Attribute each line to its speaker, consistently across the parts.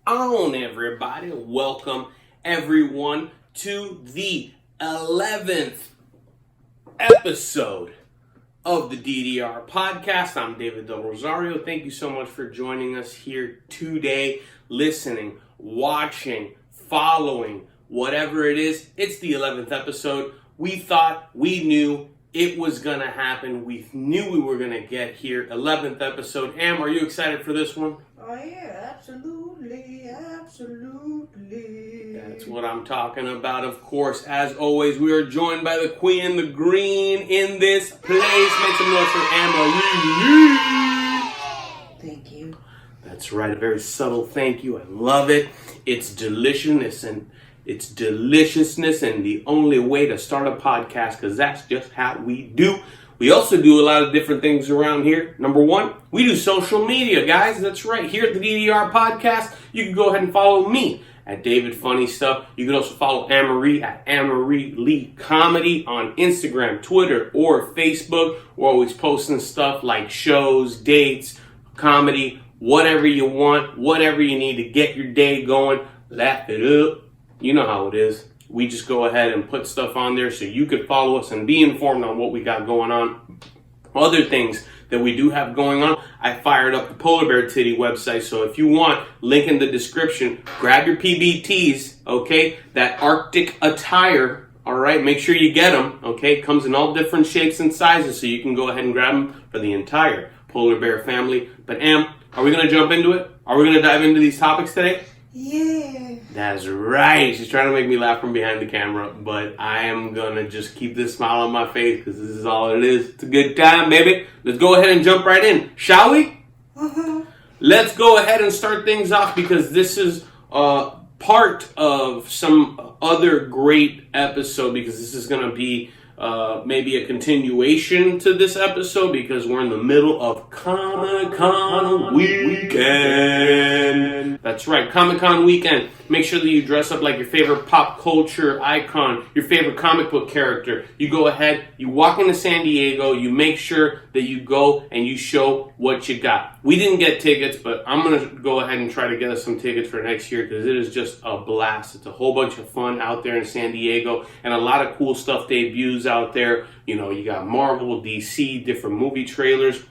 Speaker 1: on, everybody? Welcome, everyone, to the 11th episode of the DDR podcast. I'm David Del Rosario. Thank you so much for joining us here today, listening, watching, following, whatever it is. It's the 11th episode. We thought, we knew it was going to happen. We knew we were going to get here. 11th episode. Am, are you excited for this one?
Speaker 2: Oh yeah, absolutely.
Speaker 1: That's what I'm talking about, of course. As always, we are joined by the Queen, the Green, in this place. Make some noise for Emily.
Speaker 2: Thank you.
Speaker 1: That's right, a very subtle thank you. I love it. It's deliciousness and the only way to start a podcast, because that's just how we do. We also do a lot of different things around here. Number one, we do social media, guys. That's right. Here at the DDR podcast, you can go ahead and follow me at David Funny Stuff. You can also follow Anne-Marie at Anne-Marie Lee Comedy on Instagram, Twitter, or Facebook. We're always posting stuff like shows, dates, comedy, whatever you want, whatever you need to get your day going. Laugh it up. You know how it is. We just go ahead and put stuff on there so you could follow us and be informed on what we got going on. Other things that we do have going on, I fired up the Polar Bear Titty website. So if you want, link in the description. Grab your PBTs, okay? That Arctic attire, all right? Make sure you get them, okay? It comes in all different shapes and sizes, so you can go ahead and grab them for the entire Polar Bear family. But Am, are we going to jump into it? Are we going to dive into these topics today?
Speaker 2: Yeah.
Speaker 1: That's right. She's trying to make me laugh from behind the camera, but I am going to just keep this smile on my face because this is all it is. It's a good time, baby. Let's go ahead and jump right in, shall we? Let's go ahead and start things off because this is part of some other great episode, because this is going to be maybe a continuation to this episode because we're in the middle of Comic-Con weekend. That's right, Comic-Con weekend. Make sure that you dress up like your favorite pop culture icon, your favorite comic book character. You go ahead, you walk into San Diego, you make sure that you go and you show what you got. We didn't get tickets, but I'm going to go ahead and try to get us some tickets for next year because it is just a blast. It's a whole bunch of fun out there in San Diego, and a lot of cool stuff debuts out there. You know, you got Marvel, DC, different movie trailers.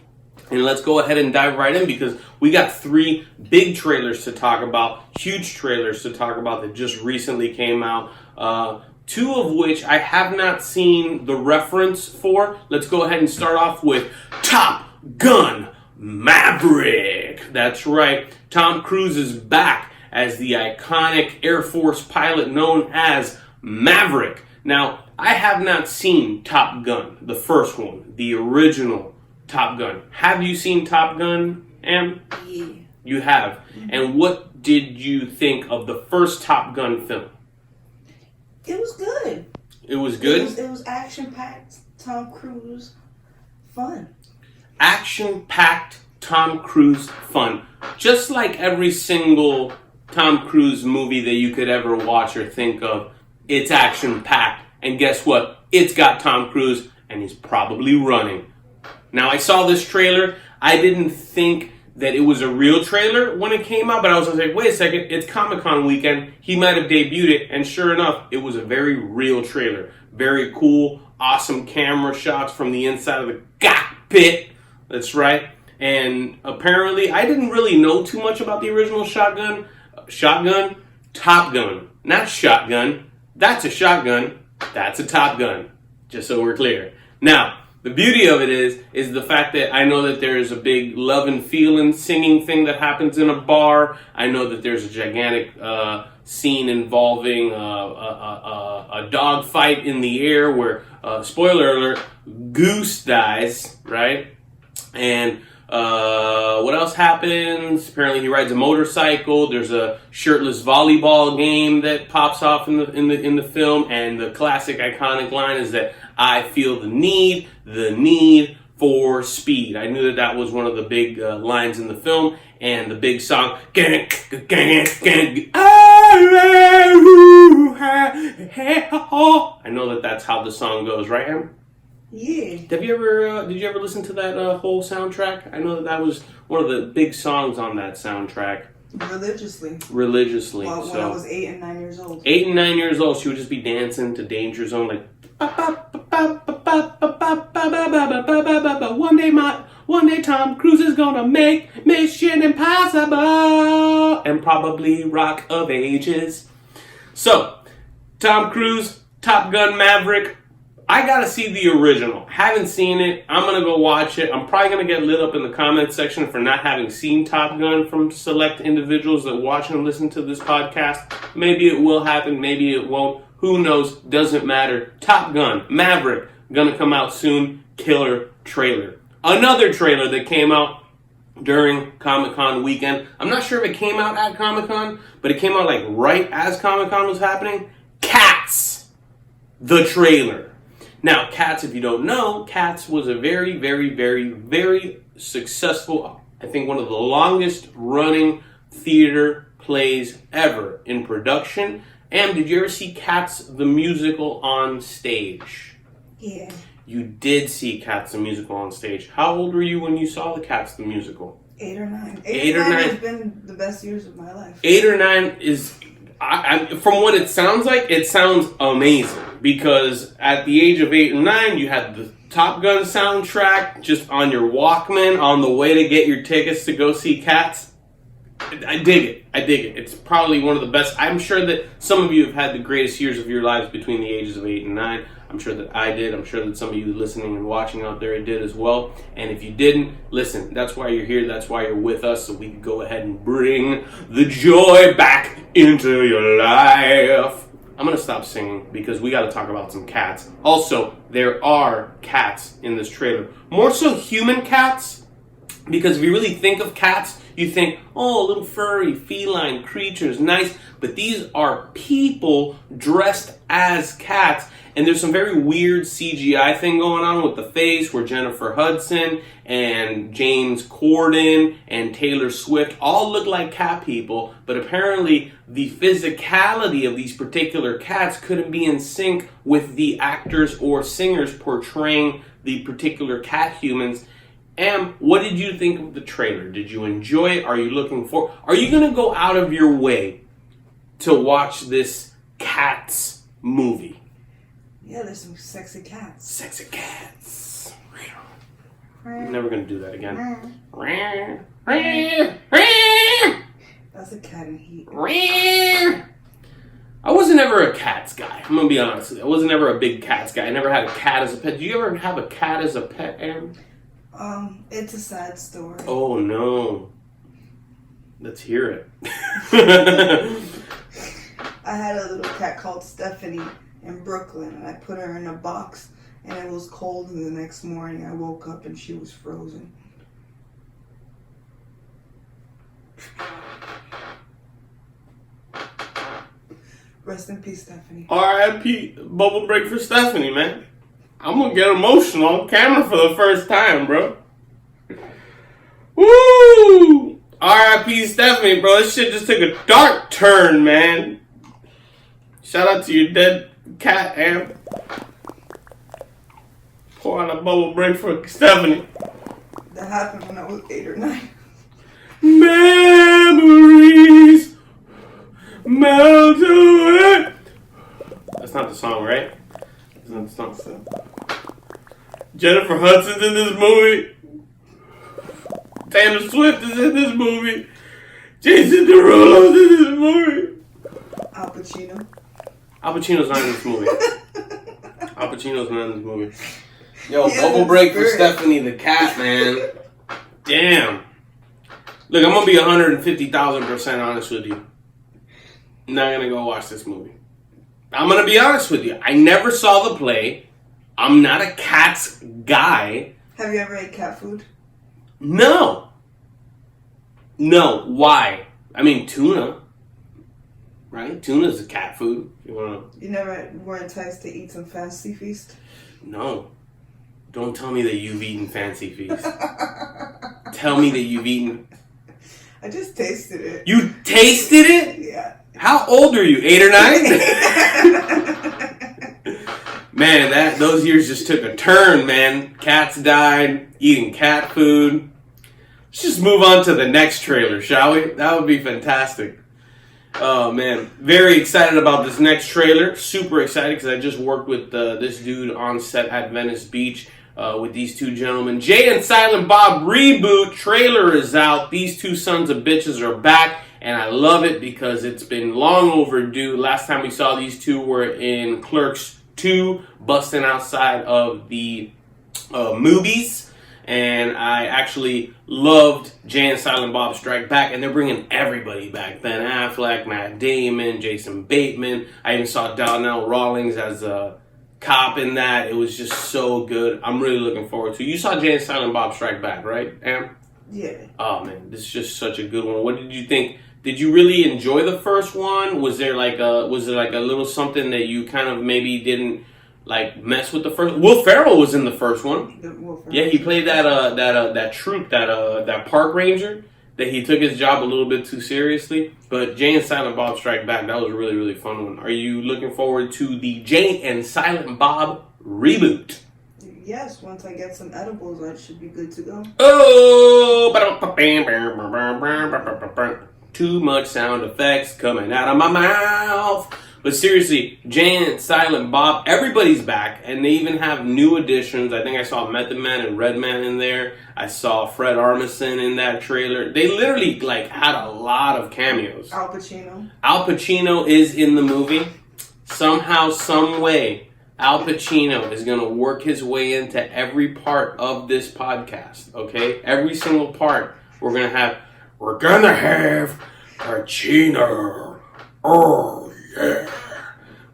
Speaker 1: And let's go ahead and dive right in because we got 3 big trailers to talk about, huge trailers to talk about that just recently came out. 2 of which I have not seen the reference for. Let's go ahead and start off with Top Gun Maverick. That's right. Tom Cruise is back as the iconic Air Force pilot known as Maverick. Now, I have not seen Top Gun, the first one, the original Top Gun. Have you seen Top Gun, Am?
Speaker 2: Yeah.
Speaker 1: You have. Mm-hmm. And what did you think of the first Top Gun film?
Speaker 2: It was good.
Speaker 1: It was good?
Speaker 2: It was action-packed, Tom Cruise, fun.
Speaker 1: Action-packed, Tom Cruise fun. Just like every single Tom Cruise movie that you could ever watch or think of, it's action-packed. And guess what? It's got Tom Cruise, and he's probably running. Now, I saw this trailer. I didn't think that it was a real trailer when it came out, but I was like, wait a second, it's Comic-Con weekend. He might have debuted it, and sure enough, it was a very real trailer. Very cool, awesome camera shots from the inside of the cockpit. That's right. And apparently, I didn't really know too much about the original Top Gun. Not shotgun. That's a shotgun. That's a Top Gun. Just so we're clear. Now, the beauty of it is the fact that I know that there is a big love and feeling singing thing that happens in a bar. I know that there's a gigantic scene involving a dog fight in the air where, spoiler alert, Goose dies, right? And what else happens? Apparently he rides a motorcycle. There's a shirtless volleyball game that pops off in the film, and the classic iconic line is that I feel the need for speed. I knew that was one of the big lines in the film, and the big song. I know that that's how the song goes, right, Em?
Speaker 2: Yeah.
Speaker 1: Did you ever listen to that whole soundtrack? I know that was one of the big songs on that soundtrack.
Speaker 2: Religiously. Well, when I
Speaker 1: So
Speaker 2: was 8 and 9 years old.
Speaker 1: 8 and 9 years old, she would just be dancing to Danger Zone like. One day Tom Cruise is gonna make Mission Impossible and probably Rock of Ages. So, Tom Cruise, Top Gun Maverick. I gotta see the original. Haven't seen it. I'm gonna go watch it. I'm probably gonna get lit up in the comment section for not having seen Top Gun from select individuals that watch and listen to this podcast. Maybe it will happen. Maybe it won't. Who knows? Doesn't matter. Top Gun Maverick gonna come out soon. Killer trailer. Another trailer that came out during Comic-Con weekend. I'm not sure if it came out at Comic-Con, but it came out like right as Comic-Con was happening. Cats, the trailer. Now, Cats, if you don't know, Cats was a very, very, very, very successful, I think one of the longest running theater plays ever in production. Em, did you ever see Cats the musical on stage?
Speaker 2: Yeah.
Speaker 1: You did see Cats the musical on stage. How old were you when you saw the Cats the musical?
Speaker 2: 8 or 9.
Speaker 1: 8 or 9
Speaker 2: has been the best years of my life.
Speaker 1: 8 or 9 is, from what it sounds like, it sounds amazing. Because at the age of 8 and 9, you had the Top Gun soundtrack just on your Walkman on the way to get your tickets to go see Cats. I dig it. It's probably one of the best. I'm sure that some of you have had the greatest years of your lives between the ages of 8 and 9. I'm sure that I did. I'm sure that some of you listening and watching out there did as well. And if you didn't, listen, that's why you're here. That's why you're with us, so we can go ahead and bring the joy back into your life. I'm going to stop singing because we got to talk about some cats. Also, there are cats in this trailer. More so human cats, because if you really think of cats, you think, oh, little furry, feline creatures, nice. But these are people dressed as cats. And there's some very weird CGI thing going on with the face where Jennifer Hudson and James Corden and Taylor Swift all look like cat people. But apparently the physicality of these particular cats couldn't be in sync with the actors or singers portraying the particular cat humans. Em, what did you think of the trailer? Did you enjoy it? Are you looking for? Are you going to go out of your way to watch this Cats movie?
Speaker 2: Yeah, there's some sexy cats.
Speaker 1: Sexy cats. I'm never going to do that again.
Speaker 2: That's a cat in heat.
Speaker 1: I wasn't ever a cats guy. I'm going to be honest with you. I wasn't ever a big cats guy. I never had a cat as a pet. Do you ever have a cat as a pet, Em?
Speaker 2: It's a sad story.
Speaker 1: Oh, no. Let's hear it.
Speaker 2: I had a little cat called Stephanie in Brooklyn, and I put her in a box, and it was cold, and the next morning I woke up and she was frozen. Rest in peace, Stephanie.
Speaker 1: R.I.P. Bubble break for Stephanie, man. I'm gonna get emotional on camera for the first time, bro. Woo! R.I.P. Stephanie, bro. This shit just took a dark turn, man. Shout out to your dead cat, Am. Pour out a bubble break for Stephanie.
Speaker 2: That happened when I was 8 or 9.
Speaker 1: Memories melt away. That's not the song, right? That's not the song. Jennifer Hudson's in this movie. Taylor Swift is in this movie. Jason Derulo's in this movie.
Speaker 2: Al Pacino.
Speaker 1: Al Pacino's not in this movie. Al Pacino's not in this movie. Yo, bubble break for Stephanie the cat, man. Damn. Look, I'm going to be 150,000% honest with you. I'm not going to go watch this movie. I'm going to be honest with you. I never saw the play. I'm not a Cats guy.
Speaker 2: Have you ever ate cat food?
Speaker 1: No. No. Why? I mean, tuna. Right? Tuna's a cat food.
Speaker 2: You never were enticed to eat some Fancy Feast?
Speaker 1: No. Don't tell me that you've eaten Fancy Feast. Tell me that you've eaten...
Speaker 2: I just tasted it.
Speaker 1: You tasted it?
Speaker 2: Yeah.
Speaker 1: How old are you? 8 or 9? Man, those years just took a turn, man. Cats died, eating cat food. Let's just move on to the next trailer, shall we? That would be fantastic. Oh, man. Very excited about this next trailer. Super excited because I just worked with this dude on set at Venice Beach with these two gentlemen. Jay and Silent Bob reboot trailer is out. These two sons of bitches are back, and I love it because it's been long overdue. Last time we saw these two were in Clerks 2, busting outside of the movies. And I actually loved Jay and Silent Bob Strike Back, and they're bringing everybody back. Ben Affleck, Matt Damon, Jason Bateman. I even saw Donnell Rawlings as a cop in that. It was just so good. I'm really looking forward to it. You saw Jay and Silent Bob Strike Back, right, Am?
Speaker 2: Yeah.
Speaker 1: Oh, man, this is just such a good one. What did you think? Did you really enjoy the first one? Was there like a little something that you kind of maybe didn't like mess with the first? Will Ferrell was in the first one. Yeah, he played that troop, that park ranger that he took his job a little bit too seriously. But Jay and Silent Bob Strike Back, that was a really, really fun one. Are you looking forward to the Jay and Silent Bob reboot?
Speaker 2: Yes, once I get some edibles, I should be good to go.
Speaker 1: Oh, too much sound effects coming out of my mouth. But seriously, Jay and Silent Bob, everybody's back, and they even have new additions. I think I saw Method Man and Redman in there. I saw Fred Armisen in that trailer. They literally had a lot of cameos.
Speaker 2: Al Pacino.
Speaker 1: Al Pacino is in the movie. Somehow, some way, Al Pacino is going to work his way into every part of this podcast, okay? Every single part. We're going to have Pacino. Oh, yeah.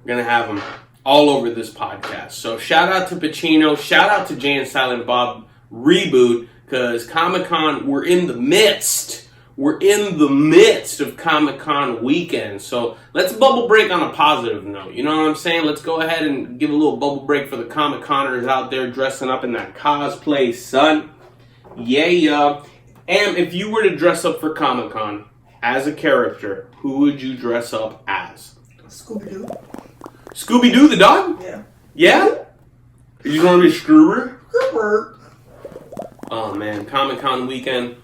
Speaker 1: We're going to have him all over this podcast. So shout out to Pacino. Shout out to Jay and Silent Bob reboot, because Comic-Con, we're in the midst. We're in the midst of Comic-Con weekend. So let's bubble break on a positive note. You know what I'm saying? Let's go ahead and give a little bubble break for the Comic-Coners out there dressing up in that cosplay, son. Yeah. And if you were to dress up for Comic-Con as a character, who would you dress up as?
Speaker 2: Scooby-Doo.
Speaker 1: Scooby-Doo the dog?
Speaker 2: Yeah.
Speaker 1: Yeah? You want to be Scooby?
Speaker 2: Scooby.
Speaker 1: Oh, man. Comic-Con weekend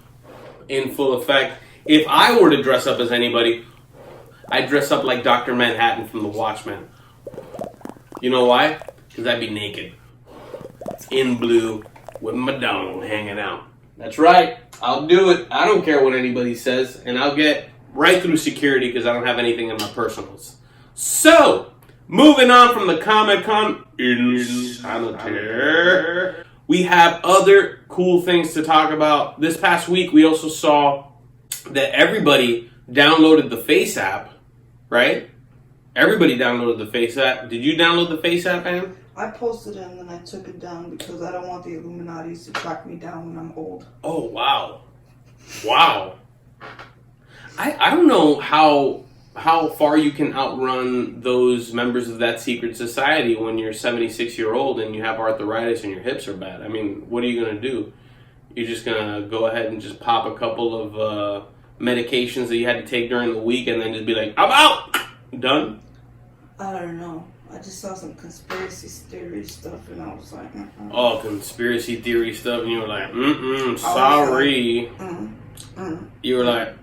Speaker 1: in full effect. If I were to dress up as anybody, I'd dress up like Dr. Manhattan from The Watchmen. You know why? Because I'd be naked. In blue with my dong hanging out. That's right. I'll do it. I don't care what anybody says. And I'll get right through security because I don't have anything in my personals. So, moving on from the Comic-Con insanity, we have other cool things to talk about. This past week, we also saw that everybody downloaded the Face app, right? Everybody downloaded the Face app. Did you download the Face app, Ann?
Speaker 2: I posted it and then I took it down because I don't want the Illuminatis to track me down when I'm old.
Speaker 1: Oh, wow. Wow. I don't know how far you can outrun those members of that secret society when you're 76-year-old and you have arthritis and your hips are bad. I mean, what are you going to do? You're just going to go ahead and just pop a couple of medications that you had to take during the week and then just be like, I'm out! Done?
Speaker 2: I don't know. I just saw some conspiracy theory stuff and I was like,
Speaker 1: Oh, conspiracy theory stuff, and you were like, sorry. You were like,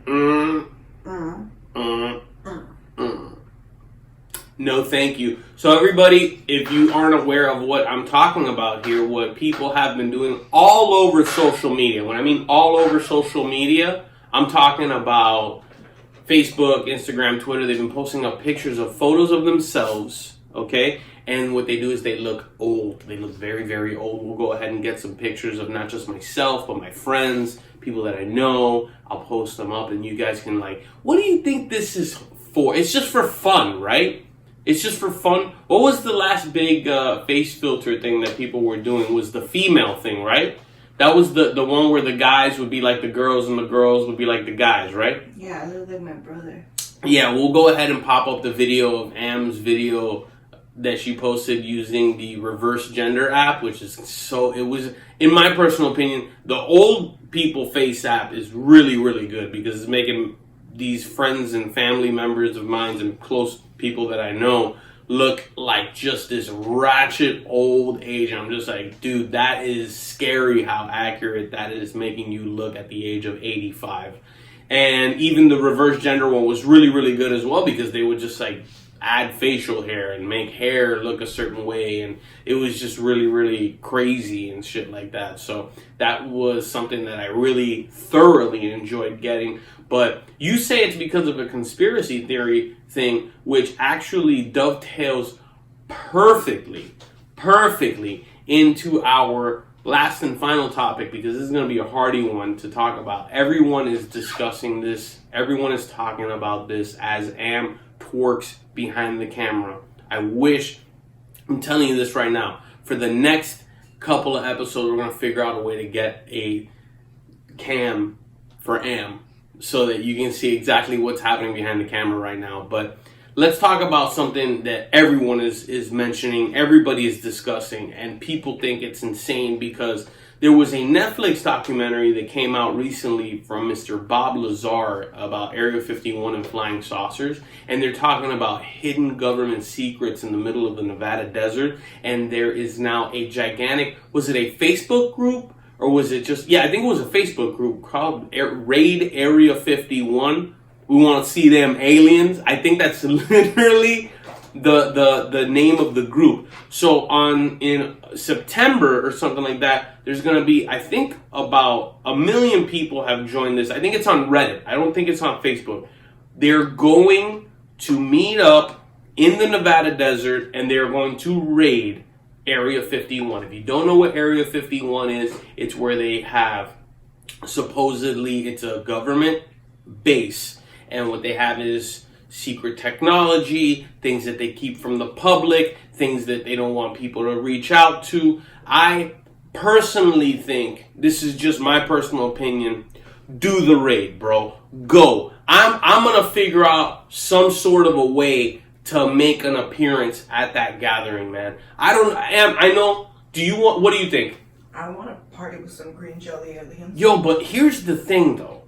Speaker 1: No, thank you. So everybody, if you aren't aware of what I'm talking about here, what people have been doing all over social media, when I mean all over social media, I'm talking about Facebook, Instagram, Twitter. They've been posting up pictures of photos of themselves, okay? And what they do is they look old. They look very, very old. We'll go ahead and get some pictures of not just myself, but my friends, people that I know. I'll post them up and you guys can what do you think this is for? It's just for fun, right? It's just for fun. What was the last big face filter thing that people were doing? It was the female thing, right? That was the one where the guys would be like the girls and the girls would be like the guys, right?
Speaker 2: Yeah, I look like my brother.
Speaker 1: Yeah, we'll go ahead and pop up the video of Am's video that she posted using the reverse gender app, which is it was, in my personal opinion, the old people face app is really, really good because it's making these friends and family members of mine and close people that I know look like just this ratchet old age. I'm just like, dude, that is scary how accurate that is, making you look at the age of 85. And even the reverse gender one was really, really good as well, because they would just like add facial hair and make hair look a certain way, and it was just really, really crazy and shit like that. So that was something that I really thoroughly enjoyed getting. But you say it's because of a conspiracy theory thing, which actually dovetails perfectly into our last and final topic, because this is going to be a hardy one to talk about. Everyone is discussing this. Everyone is talking about this as Am twerks behind the camera. I'm telling you this right now, for the next couple of episodes, we're going to figure out a way to get a cam for Am so that you can see exactly what's happening behind the camera right now. But let's talk about something that everyone is mentioning, everybody is discussing, and people think it's insane, because there was a Netflix documentary that came out recently from Mr. Bob Lazar about Area 51 and flying saucers, and they're talking about hidden government secrets in the middle of the Nevada desert. And there is now a gigantic, was it a Facebook group, or was it just, I think it was a Facebook group called Raid Area 51. We want to see them aliens. I think that's literally the name of the group. So in September or something like that, there's going to be, I think, about 1 million people have joined this. I think it's on Reddit. I don't think it's on Facebook. They're going to meet up in the Nevada desert, and they're going to raid Area 51. If you don't know what Area 51 is, it's where they have, supposedly, it's a government base. And what they have is secret technology, things that they keep from the public, things that they don't want people to reach out to. I personally think, this is just my personal opinion, do the raid, bro. Go. I'm going to figure out some sort of a way to make an appearance at that gathering, man. I know. What do you think?
Speaker 2: I want to party with some green jelly aliens.
Speaker 1: Yo, but here's the thing, though.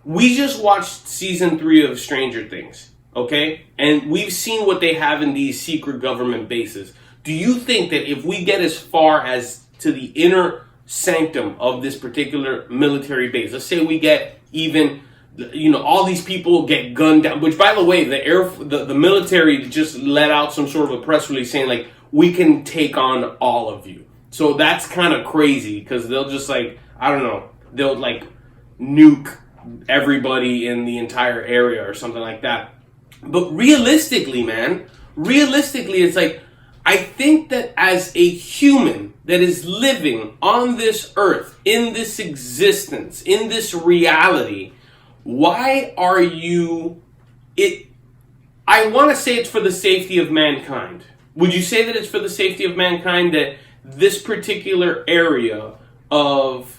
Speaker 1: We just watched season 3 of Stranger Things, okay? And we've seen what they have in these secret government bases. Do you think that if we get as far as to the inner sanctum of this particular military base, let's say we get even, all these people get gunned down, which, by the way, the military just let out some sort of a press release saying, like, we can take on all of you. So that's kind of crazy, because they'll just, like, I don't know, they'll, like, nuke everybody in the entire area or something like that. But realistically, it's like, I think that as a human that is living on this earth, in this existence, in this reality, why are you... I want to say it's for the safety of mankind. Would you say that it's for the safety of mankind that this particular area of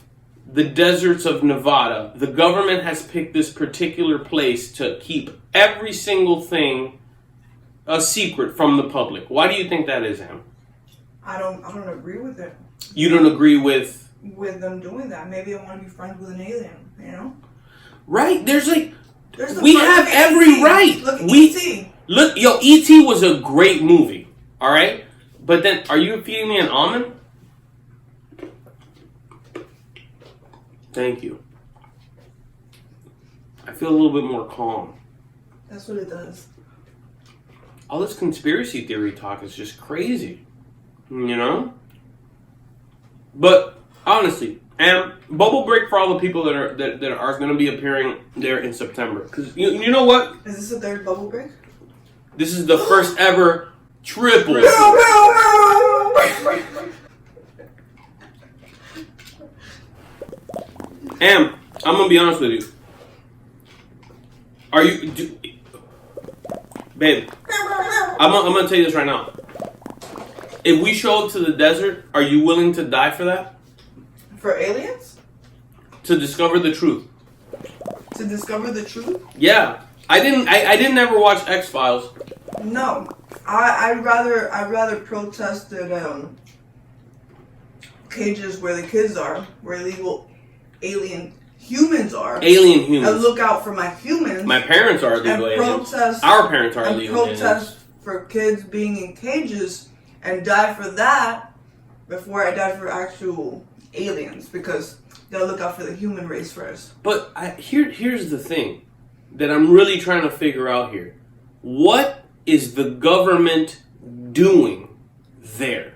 Speaker 1: the deserts of Nevada, the government has picked this particular place to keep every single thing a secret from the public? Why do you think that is, Em?
Speaker 2: I don't agree with it.
Speaker 1: You don't agree with
Speaker 2: them doing that? Maybe I want to be friends with an alien,
Speaker 1: Right? There's
Speaker 2: we
Speaker 1: have every right.
Speaker 2: Look at E.T.
Speaker 1: Look, E.T. was a great movie, all right? But then, are you feeding me an almond? Thank you. I feel a little bit more calm.
Speaker 2: That's what it does.
Speaker 1: All this conspiracy theory talk is just crazy. But honestly, and bubble break for all the people that are going to be appearing there in September. Because you know what?
Speaker 2: Is this the third bubble break?
Speaker 1: This is the first ever triple. Am, I'm gonna be honest with you. Babe, I'm gonna tell you this right now. If we show up to the desert, are you willing to die for that?
Speaker 2: For aliens?
Speaker 1: To discover the truth.
Speaker 2: To discover the truth?
Speaker 1: Yeah, I didn't ever watch X-Files.
Speaker 2: No, I'd rather protest at cages where the kids are, where illegal alien humans are.
Speaker 1: Alien humans.
Speaker 2: And look out for my humans.
Speaker 1: My parents are illegal aliens. Our parents are illegal aliens.
Speaker 2: Protest for kids being in cages and die for that before I die for actual aliens, because they'll look out for the human race first.
Speaker 1: But here's the thing that I'm really trying to figure out here. What is the government doing there?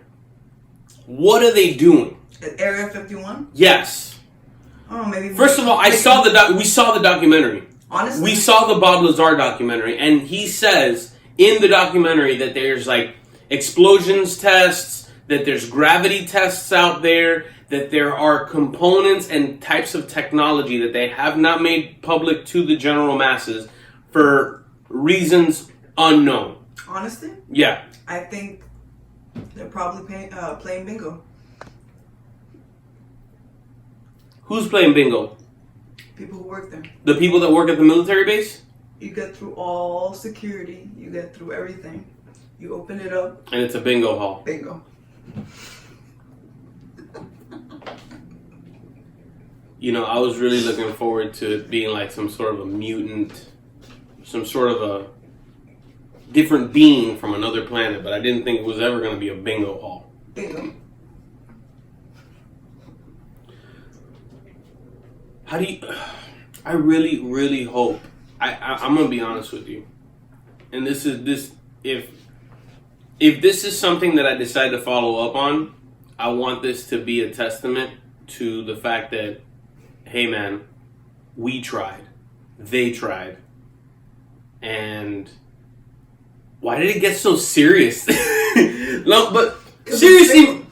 Speaker 1: What are they doing?
Speaker 2: At Area 51?
Speaker 1: Yes.
Speaker 2: Oh, maybe.
Speaker 1: First of all, we saw the documentary.
Speaker 2: Honestly?
Speaker 1: We saw the Bob Lazar documentary, and he says in the documentary that there's like explosions tests, that there's gravity tests out there, that there are components and types of technology that they have not made public to the general masses for reasons unknown.
Speaker 2: Honestly?
Speaker 1: Yeah.
Speaker 2: I think they're probably playing bingo.
Speaker 1: Who's playing bingo?
Speaker 2: People who work there.
Speaker 1: The people that work at the military base?
Speaker 2: You get through all security. You get through everything. You open it up.
Speaker 1: And it's a bingo hall.
Speaker 2: Bingo.
Speaker 1: You know, I was really looking forward to it being like some sort of a mutant, some sort of a different being from another planet, but I didn't think it was ever going to be a bingo hall.
Speaker 2: Bingo.
Speaker 1: How do you... I really, really hope... I'm going to be honest with you. And this is... If this is something that I decide to follow up on, I want this to be a testament to the fact that, hey man, we tried. They tried. And... Why did it get so serious? No, but seriously.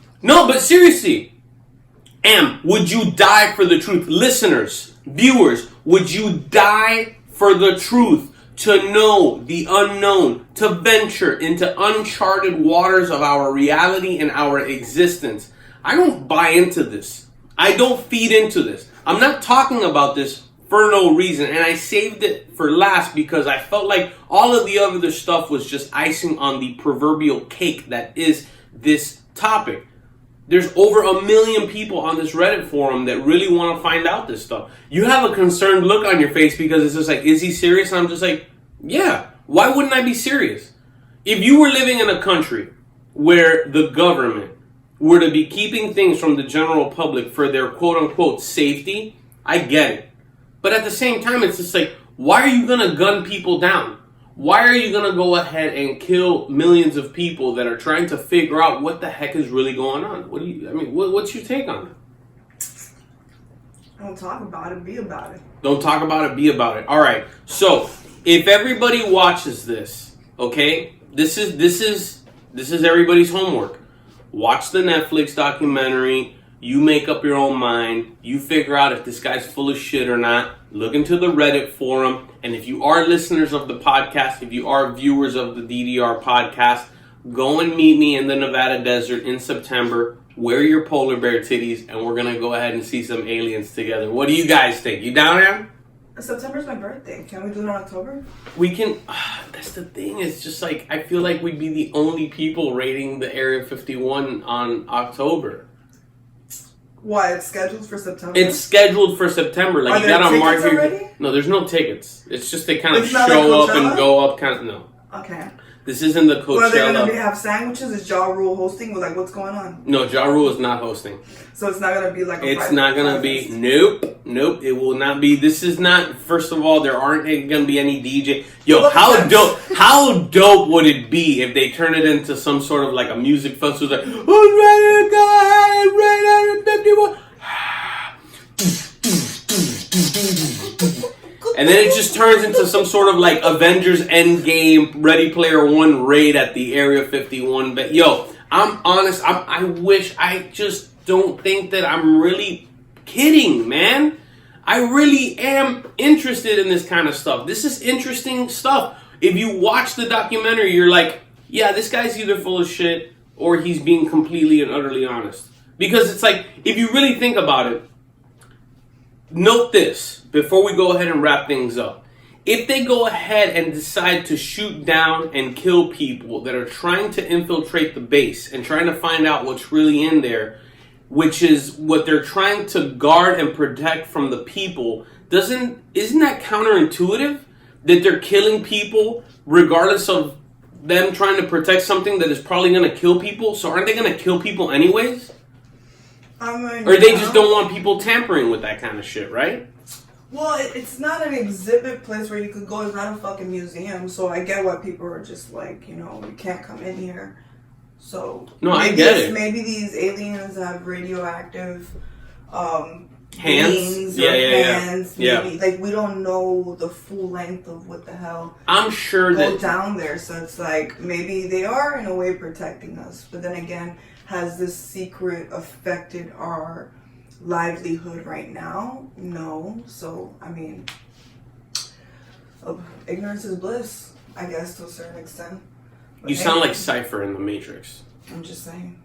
Speaker 1: Am, would you die for the truth? Listeners, viewers, would you die for the truth? To know the unknown, to venture into uncharted waters of our reality and our existence. I don't buy into this. I don't feed into this. I'm not talking about this for no reason, and I saved it for last because I felt like all of the other stuff was just icing on the proverbial cake that is this topic. There's over 1 million people on this Reddit forum that really want to find out this stuff. You have a concerned look on your face because it's just like, is he serious? And I'm just like, yeah, why wouldn't I be serious? If you were living in a country where the government were to be keeping things from the general public for their quote-unquote safety, I get it. But at the same time, it's just like, why are you going to gun people down? Why are you going to go ahead and kill millions of people that are trying to figure out what the heck is really going on? What's your take on it?
Speaker 2: Don't talk about it, be about it.
Speaker 1: Don't talk about it, be about it. All right. So, if everybody watches this, okay? This is everybody's homework. Watch the Netflix documentary. You make up your own mind. You figure out if this guy's full of shit or not. Look into the Reddit forum. And if you are listeners of the podcast, if you are viewers of the DDR podcast, go and meet me in the Nevada desert in September. Wear your polar bear titties, and we're going to go ahead and see some aliens together. What do you guys think? You down there?
Speaker 2: September's my birthday. Can we do it in October?
Speaker 1: We can. That's the thing. It's just like, I feel like we'd be the only people raiding the Area 51 on October.
Speaker 2: Why? It's scheduled for September?
Speaker 1: It's scheduled for September. Like,
Speaker 2: Are
Speaker 1: you
Speaker 2: there
Speaker 1: gotta mark
Speaker 2: tickets
Speaker 1: your...
Speaker 2: already?
Speaker 1: No, there's no tickets. It's just they kind of
Speaker 2: It's not
Speaker 1: show
Speaker 2: like
Speaker 1: up and
Speaker 2: Coachella?
Speaker 1: go up kind of... No.
Speaker 2: Okay.
Speaker 1: This isn't the
Speaker 2: Well, are they going to
Speaker 1: Coachella.
Speaker 2: have sandwiches? Is Ja Rule hosting? Like, what's going on?
Speaker 1: No, Ja Rule is not hosting.
Speaker 2: So it's not going to be like a
Speaker 1: It's
Speaker 2: private
Speaker 1: not going to be... Nope. It will not be. This is not... First of all, there aren't going to be any DJ. Yo,
Speaker 2: Well,
Speaker 1: how dope would it be if they turn it into some sort of like a music festival? Like, who's ready to go ahead and raid Area 51? And then it just turns into some sort of like Avengers Endgame, Ready Player One raid at the Area 51. But yo, I'm honest. I just don't think that I'm really kidding, man. I really am interested in this kind of stuff. This is interesting stuff. If you watch the documentary, you're like, yeah, this guy's either full of shit or he's being completely and utterly honest. Because it's like, if you really think about it, note this before we go ahead and wrap things up. If they go ahead and decide to shoot down and kill people that are trying to infiltrate the base and trying to find out what's really in there, which is what they're trying to guard and protect from the people, isn't that counterintuitive? That they're killing people regardless of them trying to protect something that is probably going to kill people. So aren't they going to kill people anyways?
Speaker 2: I mean,
Speaker 1: Or they just don't want people tampering with that kind of shit, right?
Speaker 2: Well, it's not an exhibit place where you could go. It's not a fucking museum. So I get why people are just like, you know, you can't come in here. So
Speaker 1: no, I get it.
Speaker 2: Maybe these aliens have radioactive
Speaker 1: hands,
Speaker 2: hands. Maybe. Like we don't know the full length of what the hell.
Speaker 1: I'm sure
Speaker 2: go
Speaker 1: that
Speaker 2: down there. So it's like maybe they are in a way protecting us. But then again, has this secret affected our livelihood right now? No. So I mean, ignorance is bliss, I guess, to a certain extent. But
Speaker 1: you sound like Cypher in the Matrix.
Speaker 2: I'm just saying.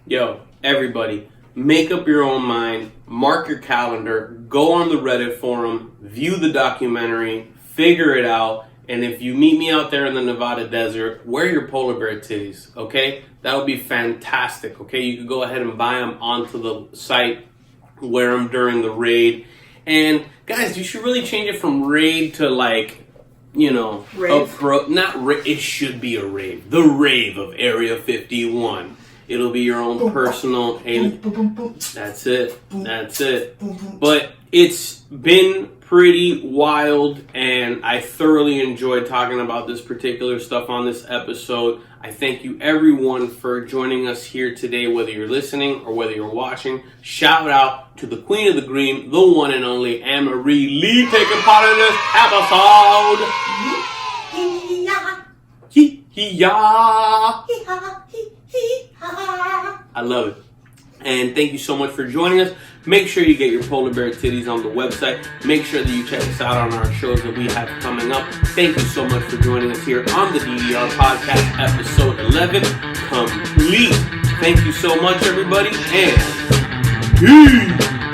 Speaker 1: Yo, everybody, make up your own mind, mark your calendar, go on the Reddit forum, view the documentary, figure it out, and if you meet me out there in the Nevada desert, wear your polar bear titties, okay? That would be fantastic, okay? You could go ahead and buy them onto the site, wear them during the raid. And guys, you should really change it from raid to like, you know, it should be a rave. The rave of Area 51. It'll be your own personal alien. That's it. That's it. But it's been pretty wild, and I thoroughly enjoyed talking about this particular stuff on this episode. I thank you everyone for joining us here today, whether you're listening or whether you're watching. Shout out to the Queen of the Green, the one and only Anne-Marie Lee, taking part in this episode. I love it. And thank you so much for joining us. Make sure you get your polar bear titties on the website. Make sure that you check us out on our shows that we have coming up. Thank you so much for joining us here on the DDR podcast, episode 11, complete. Thank you so much, everybody, and peace.